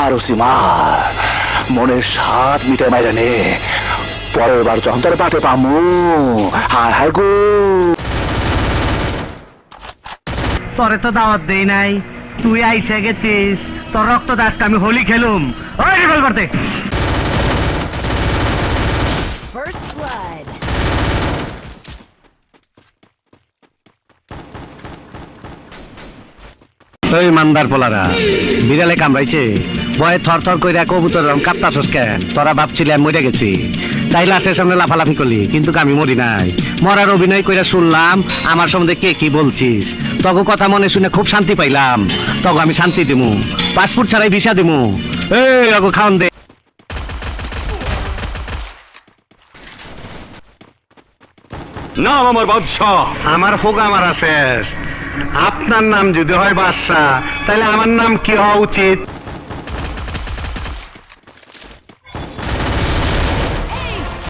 আর OC মার মনের স্বাদ মিটে মাইরে নে, পরের বার যখন তোর পাতে পামু হায় হায় গো। তোরে তো দাওয়াত দেই নাই, তুই আইসে গেছিস, তোর রক্ত দাসকে আমি হোলি খেলুম। ওই রিভলভার দে। First blood. ওই মান্দার পোলারা বিড়ালে কামড়াইছে, ভয়ে থর থর কইরা কবুতর কাঁপতাছস কেন? তোরা ভাবছিলি আমি মরে গেছি, তাই লাশের সামনে লাফালাফি করলি, কিন্তু আমি মরি নাই। মরার অভিনয় কইরা শুনলাম আমার সম্বন্ধে কে কি বলছিস। তগো কথা মনে শুনে খুব শান্তি পাইলাম, তগো আমি শান্তি দিমু, পাসপোর্ট ছাড়াই ভিসা দিমু। এই অগো খাওন দে। নাম আমার বাদশাহ, আমার হোগা মারা শেষ। আপনার নাম যদি হয় বাদশাহ, তাহলে আমার নাম কি হওয়া উচিত?